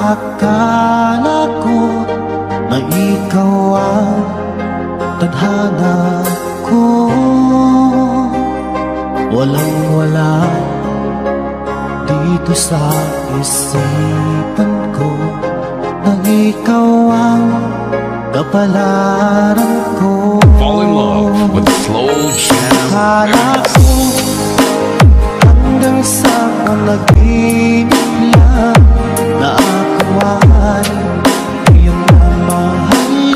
akala ko na ikaw ang tadhana ko. Walang-wala dito sa isipan ko na ikaw ang kapalaran ko. Fall in love with Slow Jam. Akala ko hanggang sa panaginip lang na ako ay iyong mamahalin.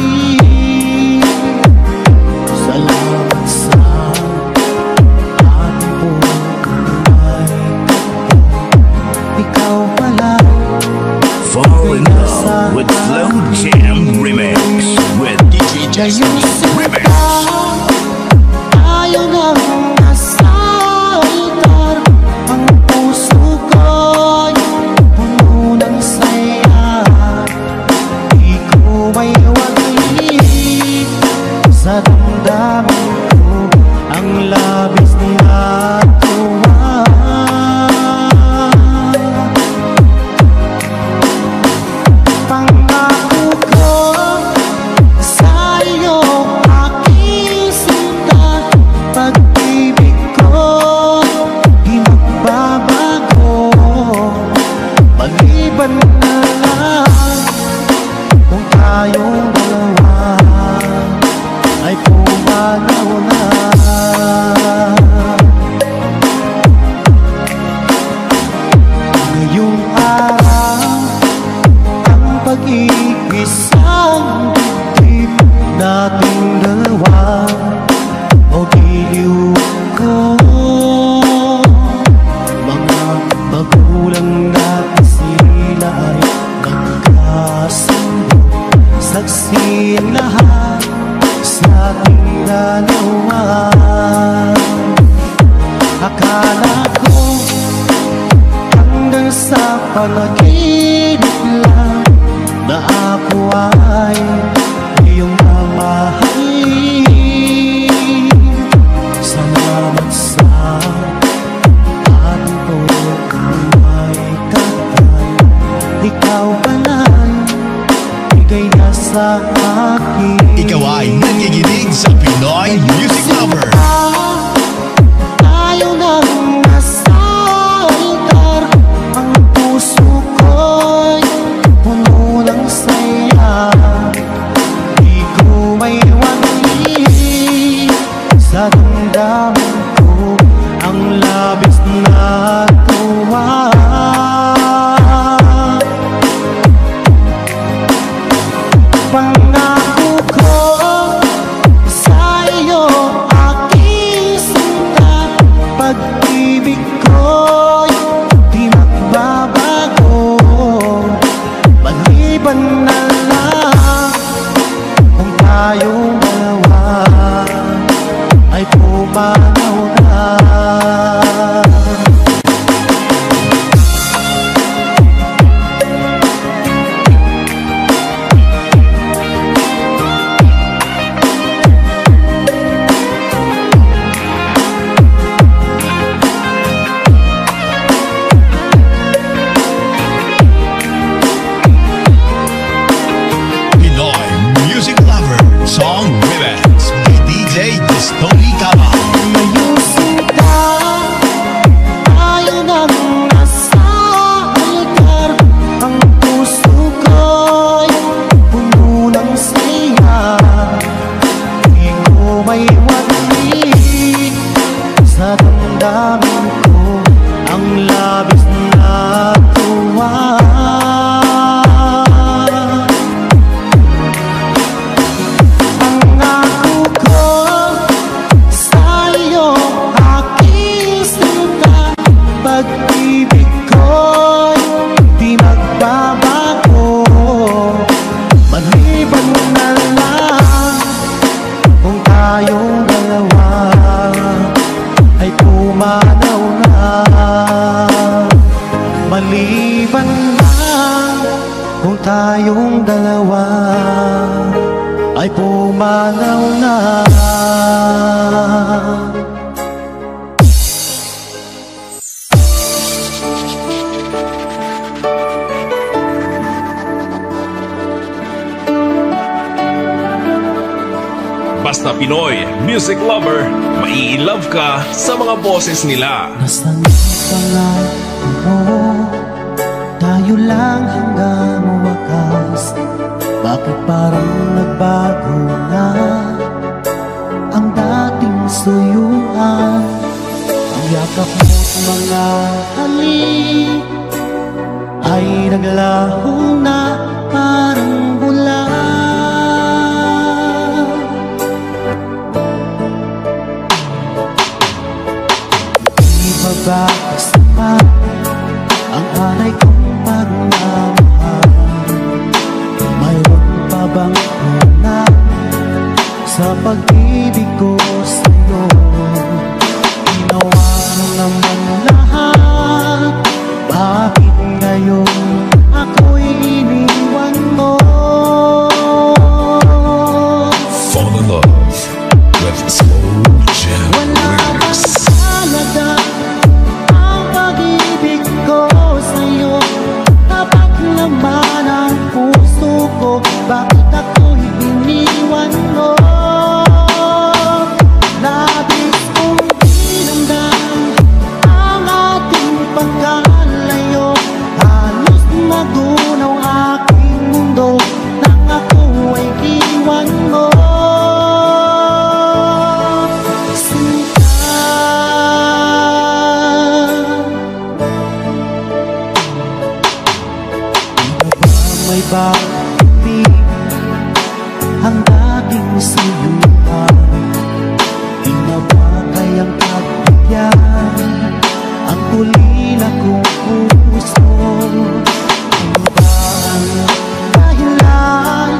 Salamat sa ating buhay. Ikaw pala. Fall in love with Slow Jam Remix with DJ Jason Remix. Ayaw nang nasa altar, ang puso ko'y puno ng saya. Di ko may wagi sa damdamin ko ang labis na tuwa. Pangako ko sa iyo, aking sinta, pag-ibig ko di magbabago. Maliban na lang kung tayong dalawa ay pumanaw na. Ngayong araw ang pag-iisang dibdib nating dalawa o giliw ko. Mga magulang natin sila ay nagkasundo, saksi ang lahat sa ating dalawa. Akala ko hanggang sa panaginip lang na ako ay iyong mamahalin. Salamat sa ating buhay tagal. Ikaw pala bigay na sa akin. Ikaw ay nakikinig sa Pinoy Music Lover. Ayaw nang nasa altar, ang puso ko'y puno ng saya. Di ko may wagi sa damdamin ko ang labis na tuwa. Pangako ko sa iyo, aking sinta, pag-ibig ko'y di magbabago. Maliban na lang kung tayong dalawa ay pumanaw na. Pinoy Music Lover Song Remix by DJ Tony Cava. Ngayong sinta, ayaw nang nasa altar, ang puso ko'y puno ng saya. Di ko may wagi sa damdamin ko ang labis na tuwa. Pangako ko sa iyo, aking sinta, pag-ibig ko'y di magbabago. Maliban na lang kung tayong dalawa ay pumanaw na. Maliban na kung tayong dalawa ay pumanaw na. na Pinoy music lover, mai-love ka sa mga boses nila. Nasaan ang pangako mo? Tayo lang hanggang wakas. Bakit parang nagbago na ang dating suyuan? Ang yakap mo't mga halik ay naglaho na parang bula. Di ba ba sapat ang alay kong pagmamahal? Mayroon pa bang una sa pag-ibig ko sa'yo? Ginawa mo naman lahat, bakit ngayon ako'y iniwan mo? Fall in love with Slow Jam Remix. Halaga ang pag-ibig ko sa'yo, tapat naman ang puso ko, bakit ako'y iniwan mo? Nabis kong dinamdam ang ating pagkalayo, halos magunaw aking mundo nang ako ay iwan mo. May bakit ang dating suyuan? Di na ba kayang pagbigyan ang ulila kong puso? Ano ba ang dahilan?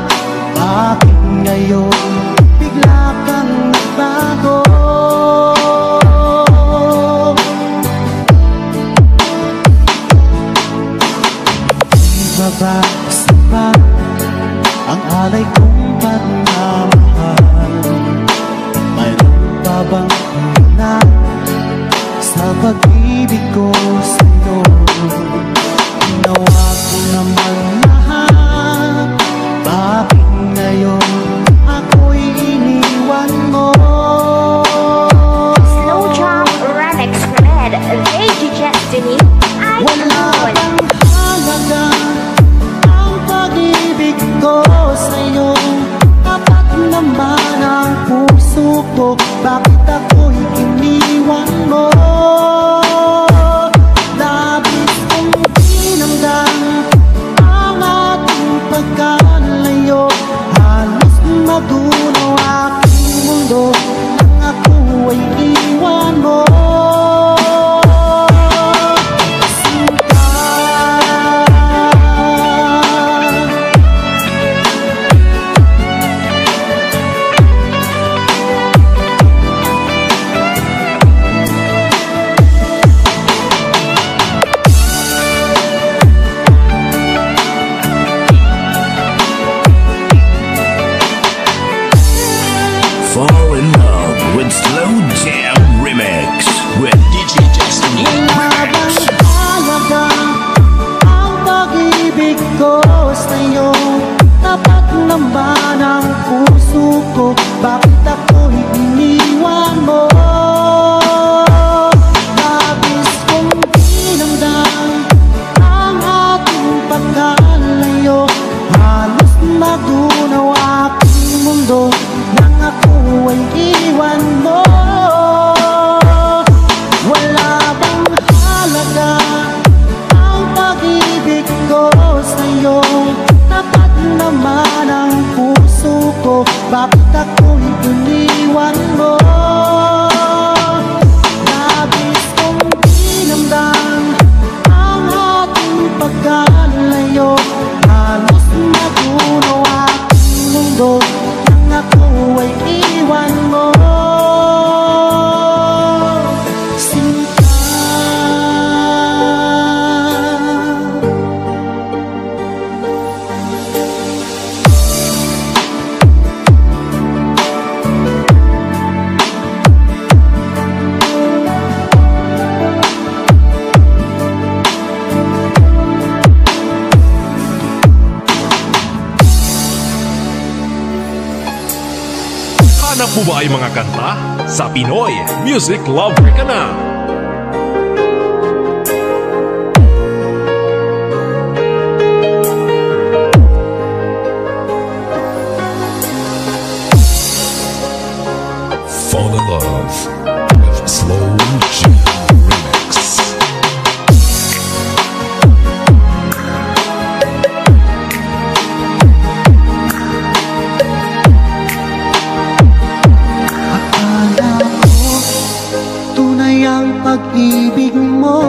Bakit ngayon bigla kang nagbago? Di ba ba sapat ang alay kong pagmamahal? Mayroon pa bang una sa pag-ibig ko sa'yo? Ginawa ko naman lahat, bakit ngayon ako'y iniwan mo? Slow Jam Remix with Lady Destiny. Wala bang halaga ang pag-ibig ko sa'yo, tapat naman ang puso ko, bakit ako'y iniwan mo? Labis kong mo ba ay mga kanta? Sa Pinoy Music Lover ka na! Fall in Love with Slow Jam Remix. Akala ko tunay ang pag-ibig mo.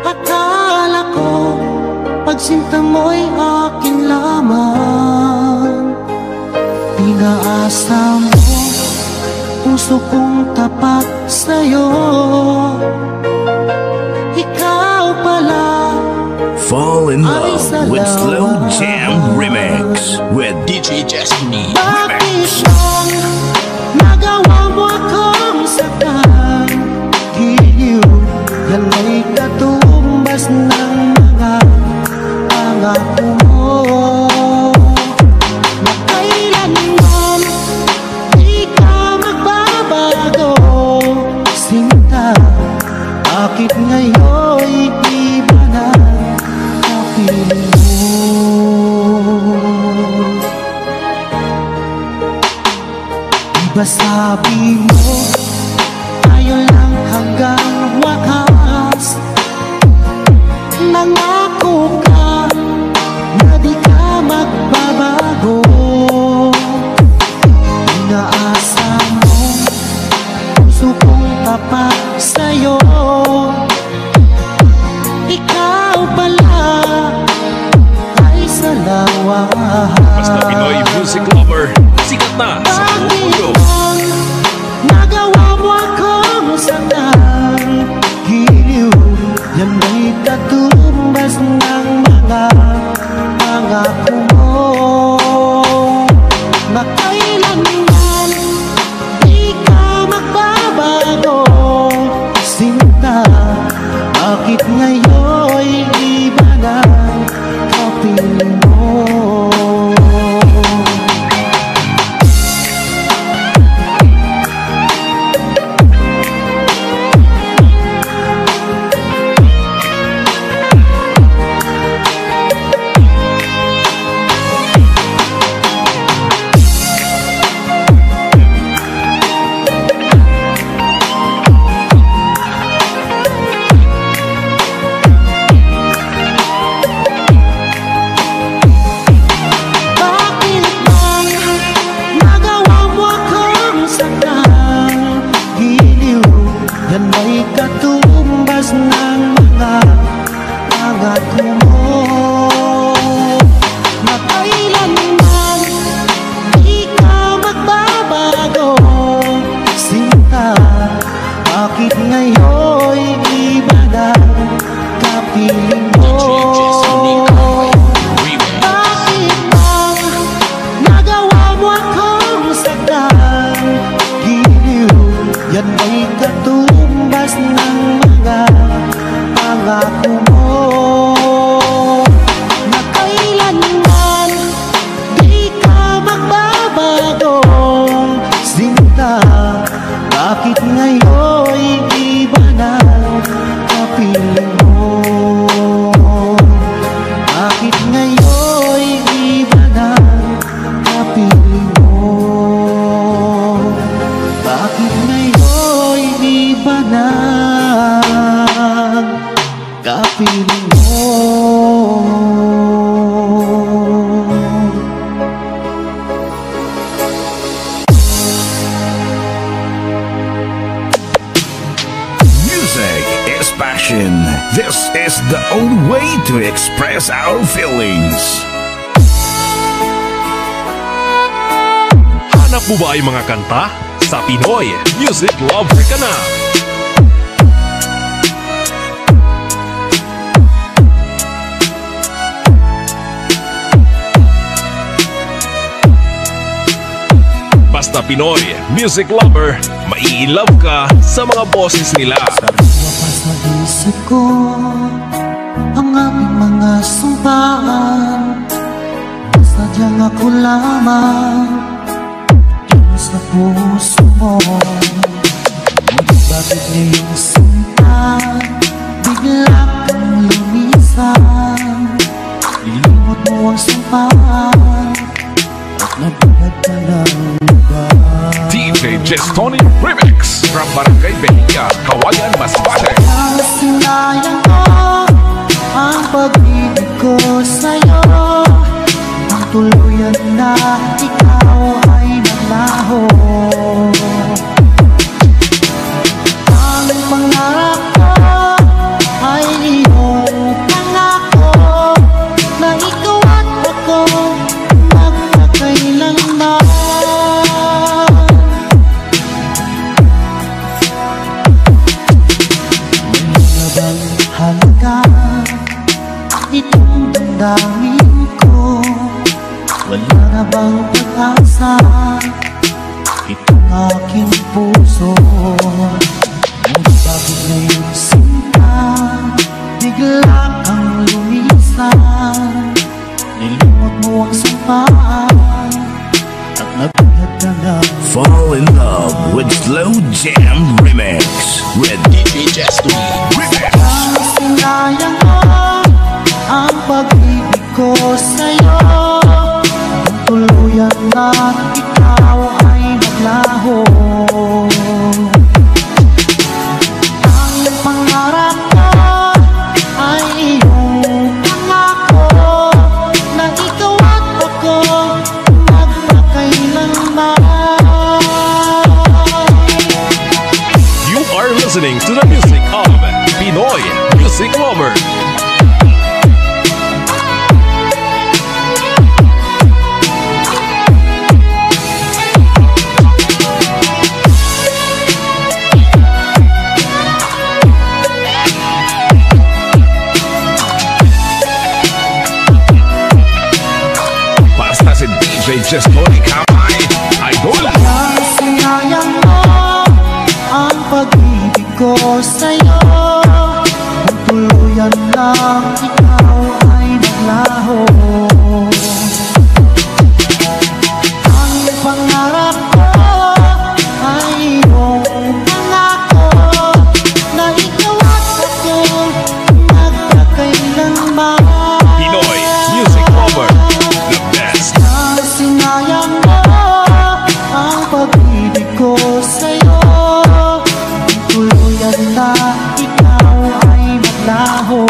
Akala ko pagsinta mo'y akin lamang. Inaasa mo puso kong tapat sa'yo. Ikaw pala Fall in Love with Slow Jam Remix with DJ Destiny bakit Remix. bang nagawa mo akong saktan? Giliw, yan ay katumbas ng mga pangako mo. Na kailanman di ka magbabago. Sinta, bakit ngayon'y iba na kapiling mo? Diba sabi mo, tayo lang hanggang wakas. Nangako ka na di ka magbabago. Inaasa mo, puso kong tapat sa'yo. Ikaw pala ay salawa. Basta Pinoy Music Lover, sikat na sa buong mundo. Bakit nagawa mo akong saktan? Giliw, yan ay katumbas ng mga pangako mo. Na kailanman di ka magbabago. Sinta, bakit ngayon'y iba na kapiling mo? Bakit bang nagawa mo akong saktan? Giliw, yan ay katumbas ng mga pangako mo. Na kailanman di ka magbabago. Sinta, bakit ngayon'y iba na kapiling mo? Bakit bang nagawa mo akong saktan? Giliw, yan ay katumbas ng mga pangako mo. Na kailanman di ka magbabago. Sinta, bakit ngayon'y iba na kapiling mo? Bakit ngayon'y iba na kapiling mo? Bakit ngayon'y iba na kapiling mo? Music is passion. This is the only way to express our feelings. Hanap mo ba ay mga kanta? Sa Pinoy Music Lover ka na! Basta Pinoy Music Lover, mai-love ka sa mga boses nila. Sariwa pa sa isip ko ang ating mga sumpaan. Sadyang ako lamang sa puso mo. Ngunit bakit ngayong sinta bigla kang lumisan? Nilimot mo ang sampahan at nagbilad ka ng iba. DJ Jestoni Remix from Barangay Behia, Kawayan, Masbate. Sinayang ko ang pag-ibig ko sa'yo. Ang tuluyan na ikaw ay naglaho. Ang pangarap ko ay iyong pangako na ikaw at ako magkakailanman. Bang halaga itong damdamin ko? Wala na bang pag-asa itong aking puso? Ngunit bakit ngayon sinta bigla kang lumisan? Nilimot mo ang sampahan at nagbilad ka ng Fall in love with Slow Jam Remix with DJ Jestoni Remix. Sinayang ko ang pag-ibig ko sa'yo. Ang tuluyan na ikaw ay naglaho. Ang pangarap ko ay iyong pangako na ikaw at ako magkakailanman. You are listening to the music of Pinoy Music Lover. Basta si DJ Jestoni Kamay Idol. Sinayang mo ang pag-ibig ko sa'yo. Kung tuluyan lang ikaw ay naglaho. Ang pangarap ko ay iyong pangako na ikaw at ako magkakailanman. Pinoy Music Lover, the best. Sinayang mo ang pag-ibig ko sa'yo. Ang tuluyan na ikaw ay maglaho.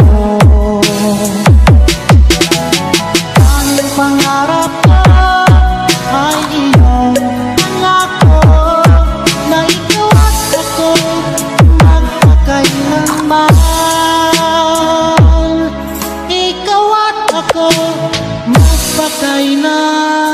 Ang pangarap ko ay iyong pangako na ikaw at ako magkakailanman. Ikaw at ako magpakailanman.